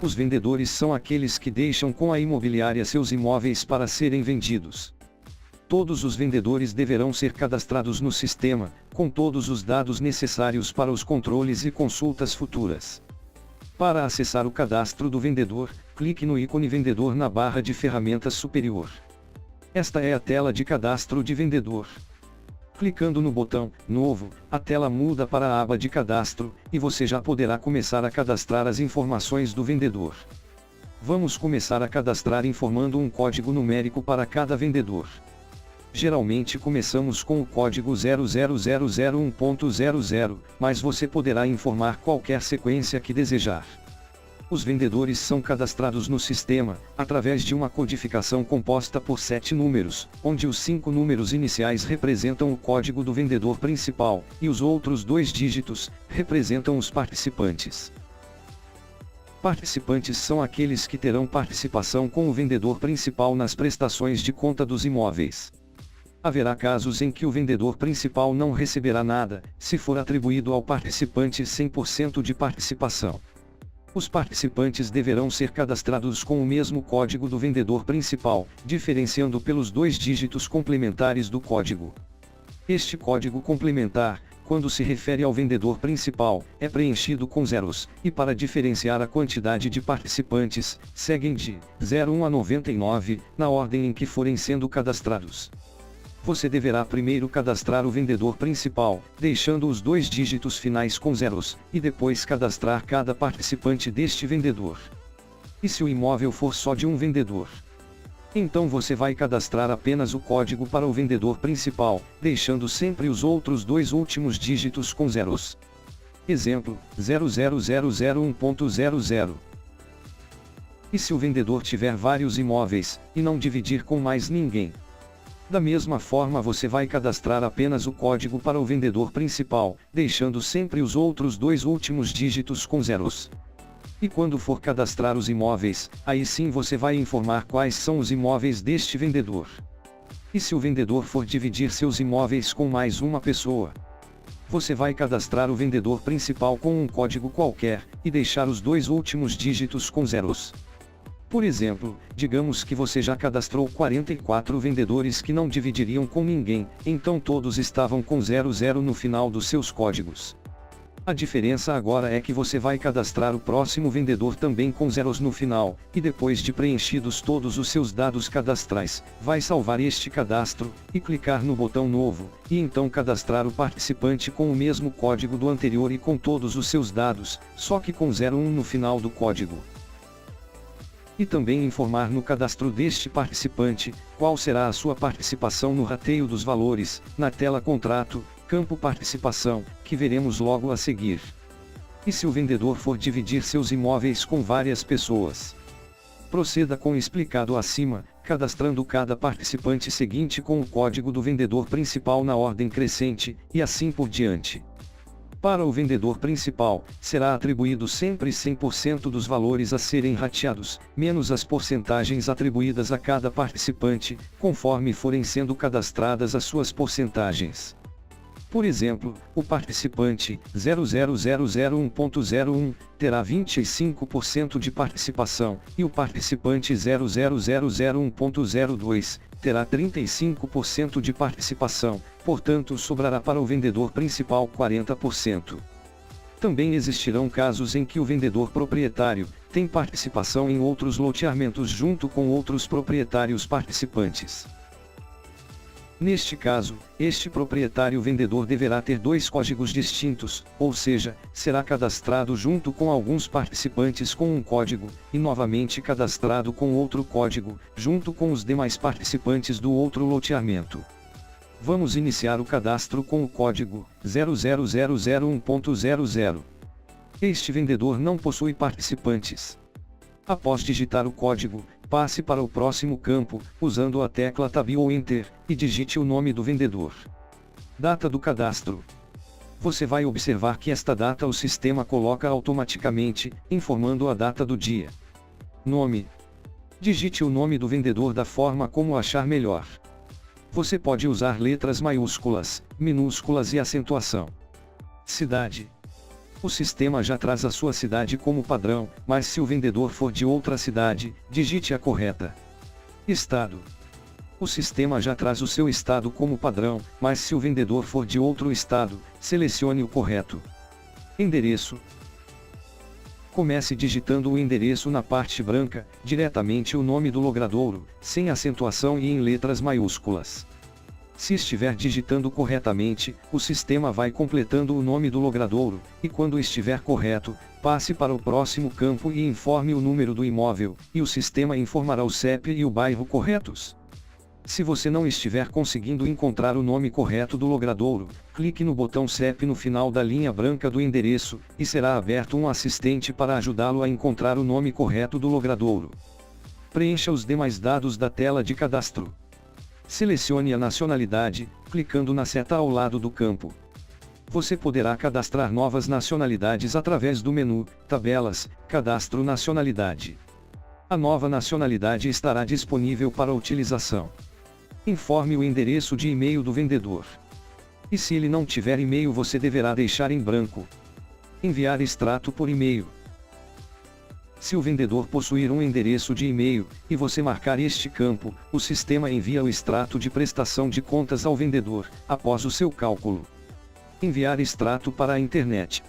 Os vendedores são aqueles que deixam com a imobiliária seus imóveis para serem vendidos. Todos os vendedores deverão ser cadastrados no sistema, com todos os dados necessários para os controles e consultas futuras. Para acessar o cadastro do vendedor, clique no ícone vendedor na barra de ferramentas superior. Esta é a tela de cadastro de vendedor. Clicando no botão Novo, a tela muda para a aba de cadastro, e você já poderá começar a cadastrar as informações do vendedor. Vamos começar a cadastrar informando um código numérico para cada vendedor. Geralmente começamos com o código 00001.00, mas você poderá informar qualquer sequência que desejar. Os vendedores são cadastrados no sistema, através de uma codificação composta por 7 números, onde os 5 números iniciais representam o código do vendedor principal, e os outros 2 dígitos representam os participantes. Participantes são aqueles que terão participação com o vendedor principal nas prestações de conta dos imóveis. Haverá casos em que o vendedor principal não receberá nada, se for atribuído ao participante 100% de participação. Os participantes deverão ser cadastrados com o mesmo código do vendedor principal, diferenciando pelos 2 dígitos complementares do código. Este código complementar, quando se refere ao vendedor principal, é preenchido com zeros, e para diferenciar a quantidade de participantes, seguem de 01 a 99, na ordem em que forem sendo cadastrados. Você deverá primeiro cadastrar o vendedor principal, deixando os 2 dígitos finais com zeros, e depois cadastrar cada participante deste vendedor. E se o imóvel for só de um vendedor? Então você vai cadastrar apenas o código para o vendedor principal, deixando sempre os outros 2 últimos dígitos com zeros. Exemplo, 00001.00. E se o vendedor tiver vários imóveis, e não dividir com mais ninguém? Da mesma forma você vai cadastrar apenas o código para o vendedor principal, deixando sempre os outros 2 últimos dígitos com zeros. E quando for cadastrar os imóveis, aí sim você vai informar quais são os imóveis deste vendedor. E se o vendedor for dividir seus imóveis com mais uma pessoa? Você vai cadastrar o vendedor principal com um código qualquer, e deixar os 2 últimos dígitos com zeros. Por exemplo, digamos que você já cadastrou 44 vendedores que não dividiriam com ninguém, então todos estavam com 00 no final dos seus códigos. A diferença agora é que você vai cadastrar o próximo vendedor também com zeros no final, e depois de preenchidos todos os seus dados cadastrais, vai salvar este cadastro, e clicar no botão Novo, e então cadastrar o participante com o mesmo código do anterior e com todos os seus dados, só que com 01 no final do código. E também informar no cadastro deste participante, qual será a sua participação no rateio dos valores, na tela Contrato, campo Participação, que veremos logo a seguir. E se o vendedor for dividir seus imóveis com várias pessoas? Proceda com o explicado acima, cadastrando cada participante seguinte com o código do vendedor principal na ordem crescente, e assim por diante. Para o vendedor principal, será atribuído sempre 100% dos valores a serem rateados, menos as porcentagens atribuídas a cada participante, conforme forem sendo cadastradas as suas porcentagens. Por exemplo, o participante 00001.01 terá 25% de participação, e o participante 00001.02 terá 35% de participação, portanto sobrará para o vendedor principal 40%. Também existirão casos em que o vendedor proprietário tem participação em outros loteamentos junto com outros proprietários participantes. Neste caso, este proprietário vendedor deverá ter 2 códigos distintos, ou seja, será cadastrado junto com alguns participantes com um código, e novamente cadastrado com outro código, junto com os demais participantes do outro loteamento. Vamos iniciar o cadastro com o código 00001.00. Este vendedor não possui participantes. Após digitar o código, passe para o próximo campo, usando a tecla Tab ou Enter, e digite o nome do vendedor. Data do cadastro. Você vai observar que esta data o sistema coloca automaticamente, informando a data do dia. Nome. Digite o nome do vendedor da forma como achar melhor. Você pode usar letras maiúsculas, minúsculas e acentuação. Cidade. O sistema já traz a sua cidade como padrão, mas se o vendedor for de outra cidade, digite a correta. Estado. O sistema já traz o seu estado como padrão, mas se o vendedor for de outro estado, selecione o correto. Endereço. Comece digitando o endereço na parte branca, diretamente o nome do logradouro, sem acentuação e em letras maiúsculas. Se estiver digitando corretamente, o sistema vai completando o nome do logradouro, e quando estiver correto, passe para o próximo campo e informe o número do imóvel, e o sistema informará o CEP e o bairro corretos. Se você não estiver conseguindo encontrar o nome correto do logradouro, clique no botão CEP no final da linha branca do endereço, e será aberto um assistente para ajudá-lo a encontrar o nome correto do logradouro. Preencha os demais dados da tela de cadastro. Selecione a nacionalidade, clicando na seta ao lado do campo. Você poderá cadastrar novas nacionalidades através do menu Tabelas, Cadastro Nacionalidade. A nova nacionalidade estará disponível para utilização. Informe o endereço de e-mail do vendedor. E se ele não tiver e-mail, você deverá deixar em branco. Enviar extrato por e-mail. Se o vendedor possuir um endereço de e-mail, e você marcar este campo, o sistema envia o extrato de prestação de contas ao vendedor, após o seu cálculo. Enviar extrato para a internet.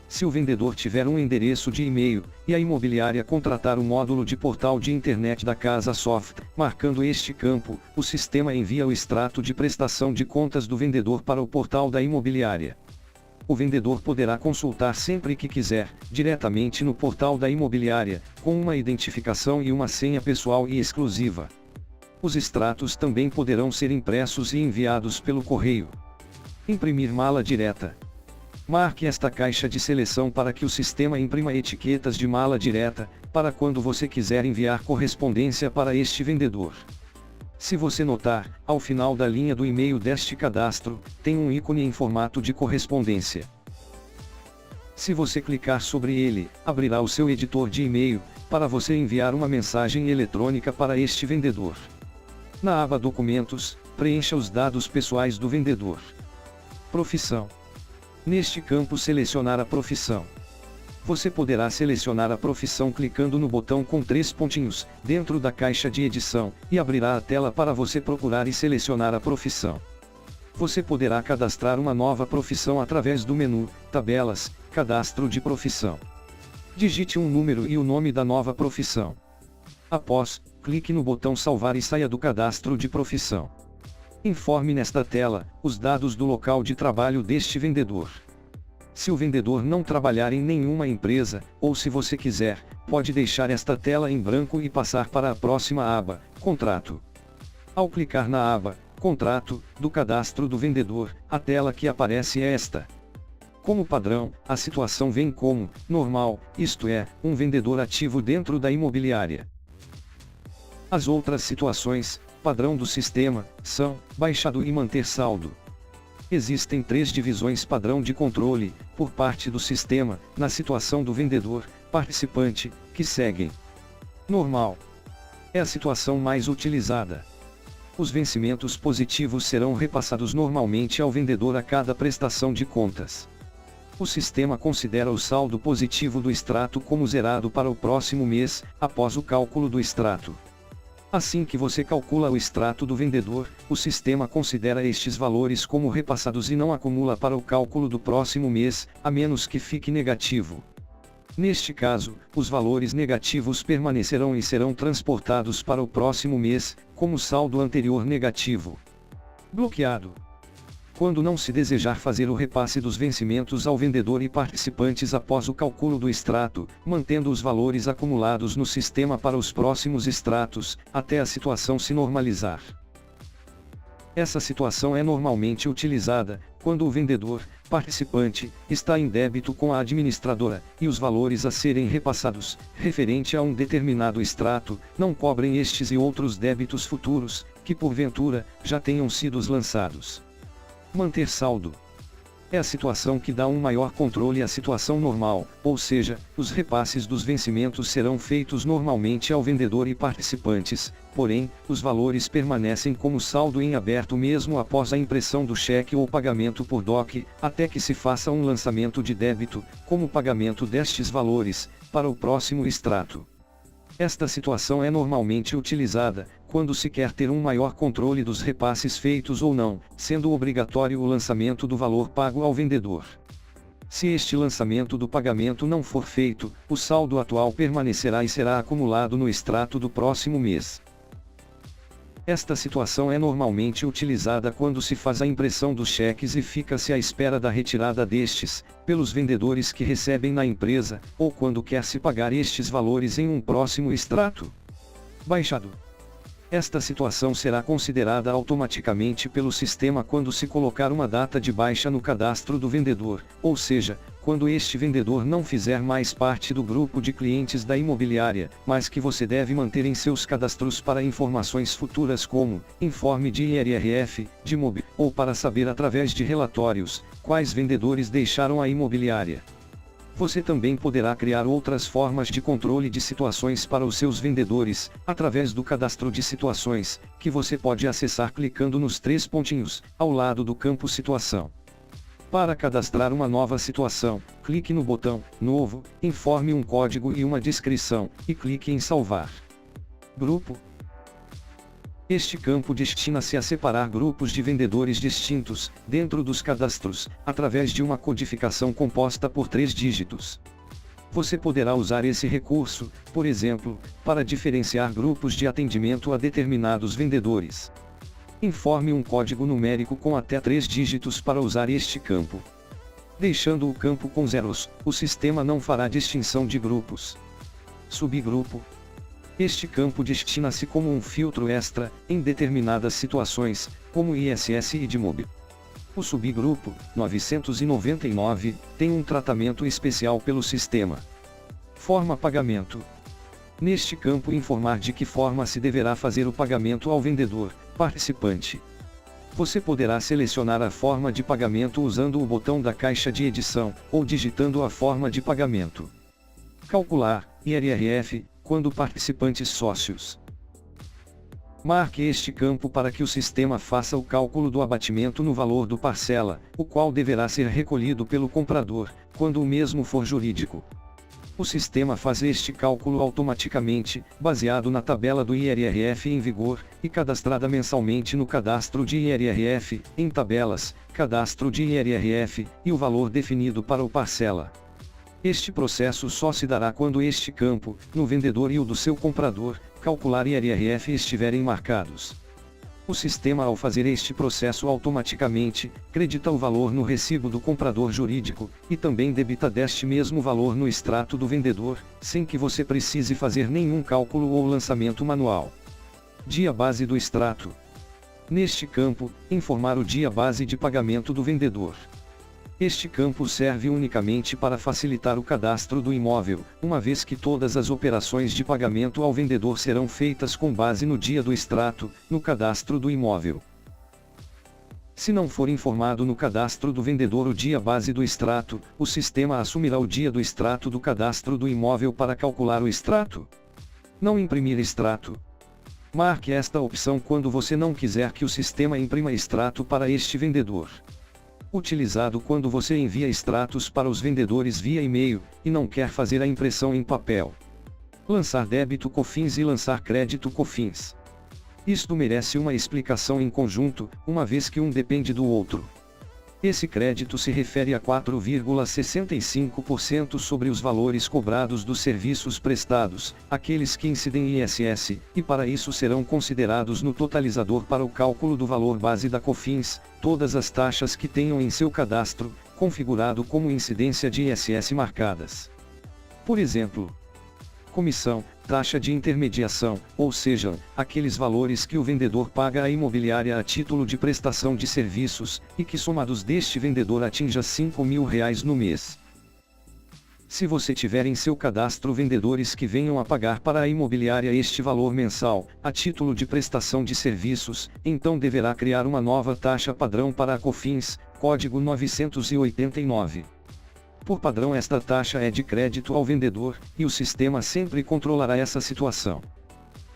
Se o vendedor tiver um endereço de e-mail, e a imobiliária contratar o módulo de portal de internet da Casa Soft, marcando este campo, o sistema envia o extrato de prestação de contas do vendedor para o portal da imobiliária. O vendedor poderá consultar sempre que quiser, diretamente no portal da imobiliária, com uma identificação e uma senha pessoal e exclusiva. Os extratos também poderão ser impressos e enviados pelo correio. Imprimir mala direta. Marque esta caixa de seleção para que o sistema imprima etiquetas de mala direta, para quando você quiser enviar correspondência para este vendedor. Se você notar, ao final da linha do e-mail deste cadastro, tem um ícone em formato de correspondência. Se você clicar sobre ele, abrirá o seu editor de e-mail, para você enviar uma mensagem eletrônica para este vendedor. Na aba Documentos, preencha os dados pessoais do vendedor. Profissão. Neste campo selecionar a profissão. Você poderá selecionar a profissão clicando no botão com 3 pontinhos, dentro da caixa de edição, e abrirá a tela para você procurar e selecionar a profissão. Você poderá cadastrar uma nova profissão através do menu Tabelas, Cadastro de Profissão. Digite um número e o nome da nova profissão. Após, clique no botão Salvar e saia do cadastro de profissão. Informe nesta tela os dados do local de trabalho deste vendedor. Se o vendedor não trabalhar em nenhuma empresa, ou se você quiser, pode deixar esta tela em branco e passar para a próxima aba, Contrato. Ao clicar na aba, Contrato, do cadastro do vendedor, a tela que aparece é esta. Como padrão, a situação vem como normal, isto é, um vendedor ativo dentro da imobiliária. As outras situações, padrão do sistema, são baixado e manter saldo. Existem 3 divisões padrão de controle, por parte do sistema, na situação do vendedor, participante, que seguem. Normal. É a situação mais utilizada. Os vencimentos positivos serão repassados normalmente ao vendedor a cada prestação de contas. O sistema considera o saldo positivo do extrato como zerado para o próximo mês, após o cálculo do extrato. Assim que você calcula o extrato do vendedor, o sistema considera estes valores como repassados e não acumula para o cálculo do próximo mês, a menos que fique negativo. Neste caso, os valores negativos permanecerão e serão transportados para o próximo mês, como saldo anterior negativo. Bloqueado. Quando não se desejar fazer o repasse dos vencimentos ao vendedor e participantes após o cálculo do extrato, mantendo os valores acumulados no sistema para os próximos extratos, até a situação se normalizar. Essa situação é normalmente utilizada quando o vendedor, participante, está em débito com a administradora, e os valores a serem repassados, referente a um determinado extrato, não cobrem estes e outros débitos futuros, que porventura, já tenham sido lançados. Manter saldo. É a situação que dá um maior controle à situação normal, ou seja, os repasses dos vencimentos serão feitos normalmente ao vendedor e participantes, porém, os valores permanecem como saldo em aberto mesmo após a impressão do cheque ou pagamento por DOC, até que se faça um lançamento de débito, como pagamento destes valores, para o próximo extrato. Esta situação é normalmente utilizada, quando se quer ter um maior controle dos repasses feitos ou não, sendo obrigatório o lançamento do valor pago ao vendedor. Se este lançamento do pagamento não for feito, o saldo atual permanecerá e será acumulado no extrato do próximo mês. Esta situação é normalmente utilizada quando se faz a impressão dos cheques e fica-se à espera da retirada destes, pelos vendedores que recebem na empresa, ou quando quer-se pagar estes valores em um próximo extrato baixado. Esta situação será considerada automaticamente pelo sistema quando se colocar uma data de baixa no cadastro do vendedor, ou seja, quando este vendedor não fizer mais parte do grupo de clientes da imobiliária, mas que você deve manter em seus cadastros para informações futuras como, informe de IRRF, de MOB, ou para saber através de relatórios, quais vendedores deixaram a imobiliária. Você também poderá criar outras formas de controle de situações para os seus vendedores, através do cadastro de situações, que você pode acessar clicando nos 3 pontinhos, ao lado do campo Situação. Para cadastrar uma nova situação, clique no botão Novo, informe um código e uma descrição, e clique em Salvar. Grupo. Este campo destina-se a separar grupos de vendedores distintos, dentro dos cadastros, através de uma codificação composta por 3 dígitos. Você poderá usar esse recurso, por exemplo, para diferenciar grupos de atendimento a determinados vendedores. Informe um código numérico com até 3 dígitos para usar este campo. Deixando o campo com zeros, o sistema não fará distinção de grupos. Subgrupo. Este campo destina-se como um filtro extra, em determinadas situações, como ISS e de MOB. O subgrupo, 999, tem um tratamento especial pelo sistema. Forma pagamento. Neste campo informar de que forma se deverá fazer o pagamento ao vendedor, participante. Você poderá selecionar a forma de pagamento usando o botão da caixa de edição, ou digitando a forma de pagamento. Calcular, IRRF, quando participantes sócios. Marque este campo para que o sistema faça o cálculo do abatimento no valor do parcela, o qual deverá ser recolhido pelo comprador, quando o mesmo for jurídico. O sistema faz este cálculo automaticamente, baseado na tabela do IRRF em vigor, e cadastrada mensalmente no cadastro de IRRF, em tabelas, cadastro de IRRF, e o valor definido para o parcela. Este processo só se dará quando este campo, no vendedor e o do seu comprador, calcular IRRF estiverem marcados. O sistema, ao fazer este processo automaticamente, credita o valor no recibo do comprador jurídico, e também debita deste mesmo valor no extrato do vendedor, sem que você precise fazer nenhum cálculo ou lançamento manual. Dia base do extrato. Neste campo, informar o dia base de pagamento do vendedor. Este campo serve unicamente para facilitar o cadastro do imóvel, uma vez que todas as operações de pagamento ao vendedor serão feitas com base no dia do extrato, no cadastro do imóvel. Se não for informado no cadastro do vendedor o dia base do extrato, o sistema assumirá o dia do extrato do cadastro do imóvel para calcular o extrato. Não imprimir extrato. Marque esta opção quando você não quiser que o sistema imprima extrato para este vendedor. Utilizado quando você envia extratos para os vendedores via e-mail, e não quer fazer a impressão em papel. Lançar débito COFINS e lançar crédito COFINS. Isto merece uma explicação em conjunto, uma vez que um depende do outro. Esse crédito se refere a 4,65% sobre os valores cobrados dos serviços prestados, aqueles que incidem em ISS, e para isso serão considerados no totalizador para o cálculo do valor base da COFINS, todas as taxas que tenham em seu cadastro, configurado como incidência de ISS marcadas. Por exemplo, comissão, taxa de intermediação, ou seja, aqueles valores que o vendedor paga à imobiliária a título de prestação de serviços, e que somados deste vendedor atinja R$5.000 no mês. Se você tiver em seu cadastro vendedores que venham a pagar para a imobiliária este valor mensal, a título de prestação de serviços, então deverá criar uma nova taxa padrão para a COFINS, código 989. Por padrão, esta taxa é de crédito ao vendedor, e o sistema sempre controlará essa situação.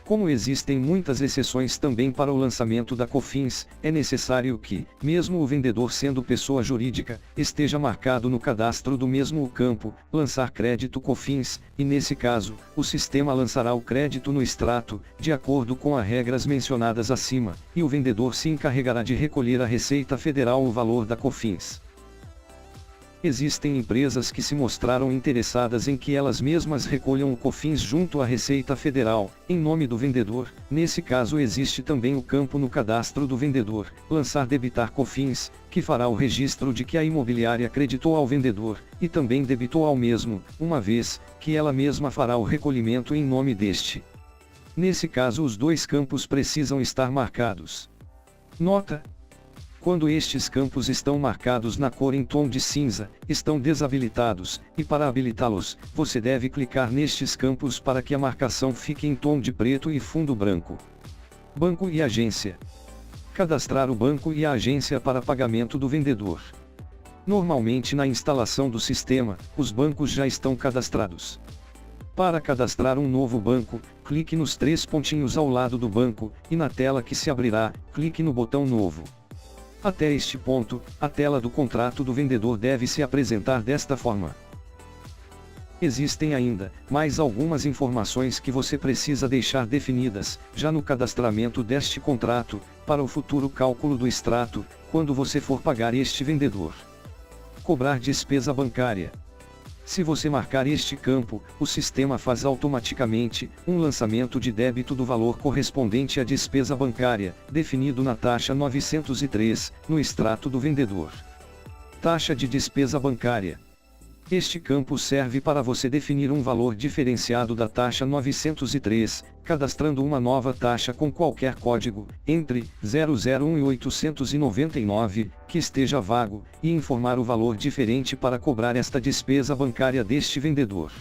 Como existem muitas exceções também para o lançamento da COFINS, é necessário que, mesmo o vendedor sendo pessoa jurídica, esteja marcado no cadastro do mesmo campo, lançar crédito COFINS, e nesse caso, o sistema lançará o crédito no extrato, de acordo com as regras mencionadas acima, e o vendedor se encarregará de recolher à Receita Federal o valor da COFINS. Existem empresas que se mostraram interessadas em que elas mesmas recolham o COFINS junto à Receita Federal, em nome do vendedor. Nesse caso existe também o campo no cadastro do vendedor, lançar debitar COFINS, que fará o registro de que a imobiliária creditou ao vendedor, e também debitou ao mesmo, uma vez, que ela mesma fará o recolhimento em nome deste. Nesse caso os dois campos precisam estar marcados. Nota: quando estes campos estão marcados na cor em tom de cinza, estão desabilitados, e para habilitá-los, você deve clicar nestes campos para que a marcação fique em tom de preto e fundo branco. Banco e agência. Cadastrar o banco e a agência para pagamento do vendedor. Normalmente na instalação do sistema, os bancos já estão cadastrados. Para cadastrar um novo banco, clique nos 3 pontinhos ao lado do banco, e na tela que se abrirá, clique no botão Novo. Até este ponto, a tela do contrato do vendedor deve se apresentar desta forma. Existem ainda mais algumas informações que você precisa deixar definidas, já no cadastramento deste contrato, para o futuro cálculo do extrato, quando você for pagar este vendedor. Cobrar despesa bancária. Se você marcar este campo, o sistema faz automaticamente um lançamento de débito do valor correspondente à despesa bancária, definido na taxa 903, no extrato do vendedor. Taxa de despesa bancária. Este campo serve para você definir um valor diferenciado da taxa 903, cadastrando uma nova taxa com qualquer código, entre 001 e 899, que esteja vago, e informar o valor diferente para cobrar esta despesa bancária deste vendedor.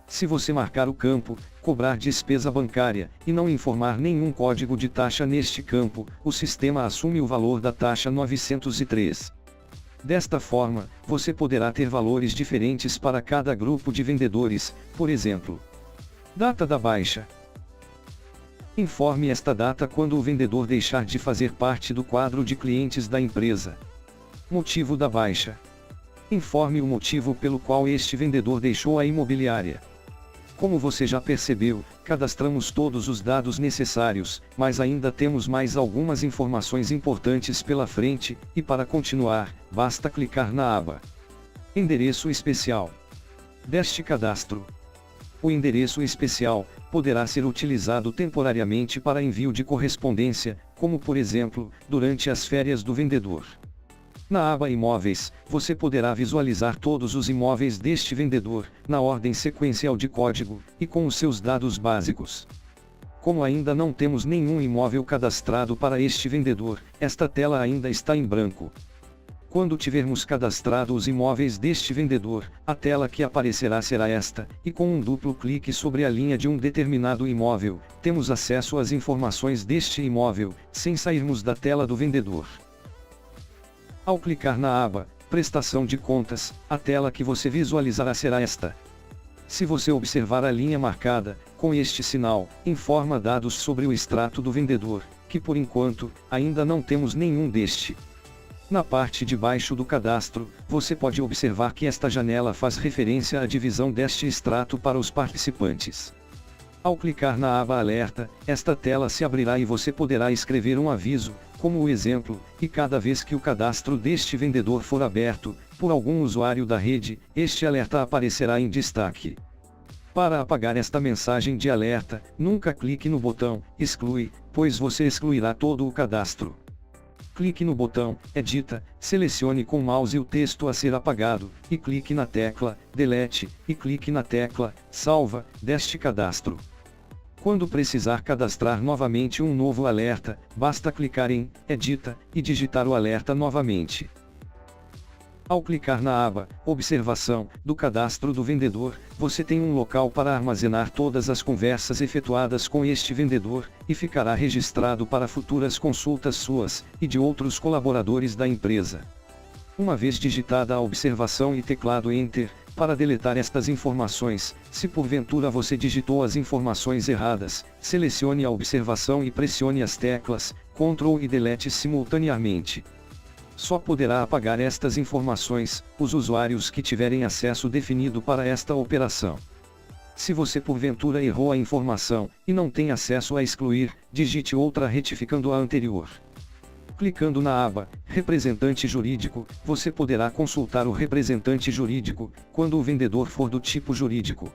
Se você marcar o campo, cobrar despesa bancária, e não informar nenhum código de taxa neste campo, o sistema assume o valor da taxa 903. Desta forma, você poderá ter valores diferentes para cada grupo de vendedores, por exemplo. Data da baixa. Informe esta data quando o vendedor deixar de fazer parte do quadro de clientes da empresa. Motivo da baixa. Informe o motivo pelo qual este vendedor deixou a imobiliária. Como você já percebeu, cadastramos todos os dados necessários, mas ainda temos mais algumas informações importantes pela frente, e para continuar, basta clicar na aba Endereço Especial deste cadastro. O endereço especial poderá ser utilizado temporariamente para envio de correspondência, como por exemplo, durante as férias do vendedor. Na aba Imóveis, você poderá visualizar todos os imóveis deste vendedor, na ordem sequencial de código, e com os seus dados básicos. Como ainda não temos nenhum imóvel cadastrado para este vendedor, esta tela ainda está em branco. Quando tivermos cadastrado os imóveis deste vendedor, a tela que aparecerá será esta, e com um duplo clique sobre a linha de um determinado imóvel, temos acesso às informações deste imóvel, sem sairmos da tela do vendedor. Ao clicar na aba Prestação de Contas, a tela que você visualizará será esta. Se você observar a linha marcada, com este sinal, informa dados sobre o extrato do vendedor, que por enquanto, ainda não temos nenhum deste. Na parte de baixo do cadastro, você pode observar que esta janela faz referência à divisão deste extrato para os participantes. Ao clicar na aba Alerta, esta tela se abrirá e você poderá escrever um aviso, como o exemplo, e cada vez que o cadastro deste vendedor for aberto, por algum usuário da rede, este alerta aparecerá em destaque. Para apagar esta mensagem de alerta, nunca clique no botão Exclui, pois você excluirá todo o cadastro. Clique no botão Edita, selecione com o mouse o texto a ser apagado, e clique na tecla Delete, e clique na tecla Salva, deste cadastro. Quando precisar cadastrar novamente um novo alerta, basta clicar em Edita, e digitar o alerta novamente. Ao clicar na aba Observação do cadastro do vendedor, você tem um local para armazenar todas as conversas efetuadas com este vendedor, e ficará registrado para futuras consultas suas, e de outros colaboradores da empresa. Uma vez digitada a observação e teclado Enter, para deletar estas informações, se porventura você digitou as informações erradas, selecione a observação e pressione as teclas Ctrl e Delete simultaneamente. Só poderá apagar estas informações os usuários que tiverem acesso definido para esta operação. Se você porventura errou a informação, e não tem acesso a excluir, digite outra retificando a anterior. Clicando na aba Representante Jurídico, você poderá consultar o representante jurídico, quando o vendedor for do tipo jurídico.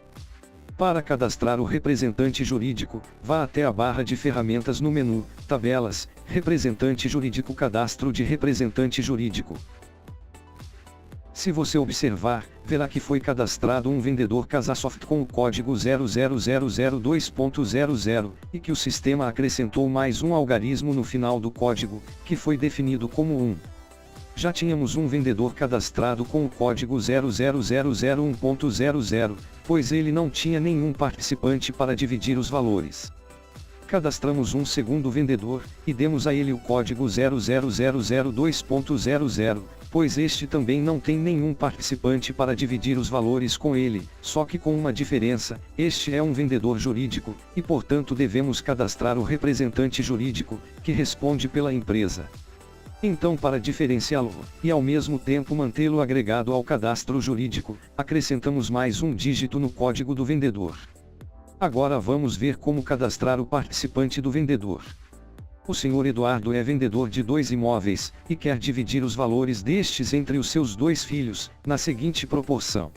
Para cadastrar o representante jurídico, vá até a barra de ferramentas no menu Tabelas, Representante Jurídico, Cadastro de Representante Jurídico. Se você observar, verá que foi cadastrado um vendedor Casasoft com o código 00002.00 e que o sistema acrescentou mais um algarismo no final do código, que foi definido como 1. Já tínhamos um vendedor cadastrado com o código 00001.00, pois ele não tinha nenhum participante para dividir os valores. Cadastramos um segundo vendedor, e demos a ele o código 00002.00, pois este também não tem nenhum participante para dividir os valores com ele, só que com uma diferença: este é um vendedor jurídico, e portanto devemos cadastrar o representante jurídico, que responde pela empresa. Então, para diferenciá-lo, e ao mesmo tempo mantê-lo agregado ao cadastro jurídico, acrescentamos mais um dígito no código do vendedor. Agora vamos ver como cadastrar o participante do vendedor. O Sr. Eduardo é vendedor de 2 imóveis, e quer dividir os valores destes entre os seus 2 filhos, na seguinte proporção: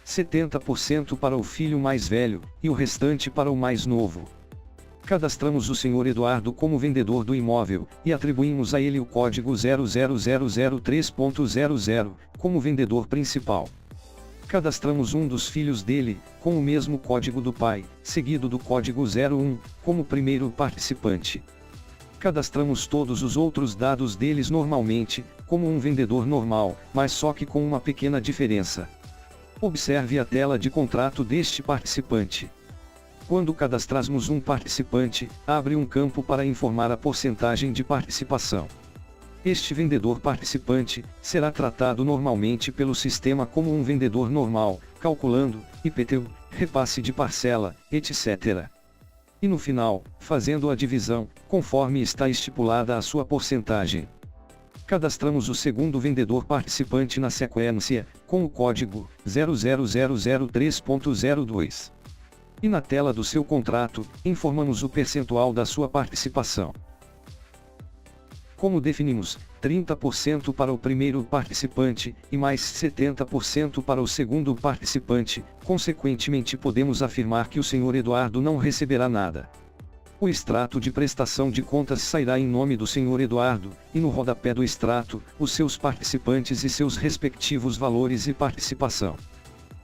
70% para o filho mais velho, e o restante para o mais novo. Cadastramos o Sr. Eduardo como vendedor do imóvel, e atribuímos a ele o código 00003.00, como vendedor principal. Cadastramos um dos filhos dele, com o mesmo código do pai, seguido do código 01, como primeiro participante. Cadastramos todos os outros dados deles normalmente, como um vendedor normal, mas só que com uma pequena diferença. Observe a tela de contrato deste participante. Quando cadastrarmos um participante, abre um campo para informar a porcentagem de participação. Este vendedor participante será tratado normalmente pelo sistema como um vendedor normal, calculando IPTU, repasse de parcela, etc. E no final, fazendo a divisão, conforme está estipulada a sua porcentagem. Cadastramos o segundo vendedor participante na sequência, com o código 00003.02. E na tela do seu contrato, informamos o percentual da sua participação. Como definimos, 30% para o primeiro participante, e mais 70% para o segundo participante, consequentemente podemos afirmar que o Sr. Eduardo não receberá nada. O extrato de prestação de contas sairá em nome do Sr. Eduardo, e no rodapé do extrato, os seus participantes e seus respectivos valores e participação.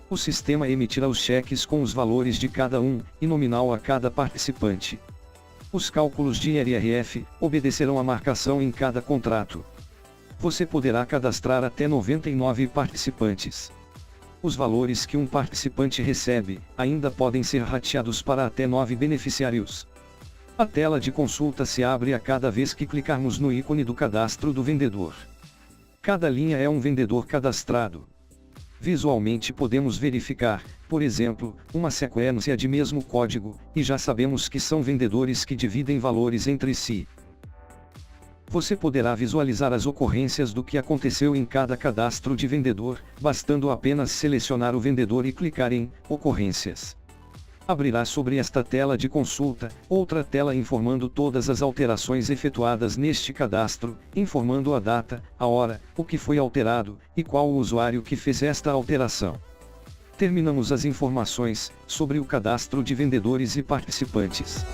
O sistema emitirá os cheques com os valores de cada um, e nominal a cada participante. Os cálculos de IRRF obedecerão à marcação em cada contrato. Você poderá cadastrar até 99 participantes. Os valores que um participante recebe ainda podem ser rateados para até 9 beneficiários. A tela de consulta se abre a cada vez que clicarmos no ícone do cadastro do vendedor. Cada linha é um vendedor cadastrado. Visualmente podemos verificar, por exemplo, uma sequência de mesmo código, e já sabemos que são vendedores que dividem valores entre si. Você poderá visualizar as ocorrências do que aconteceu em cada cadastro de vendedor, bastando apenas selecionar o vendedor e clicar em Ocorrências. Abrirá sobre esta tela de consulta, outra tela informando todas as alterações efetuadas neste cadastro, informando a data, a hora, o que foi alterado, e qual o usuário que fez esta alteração. Terminamos as informações sobre o cadastro de vendedores e participantes.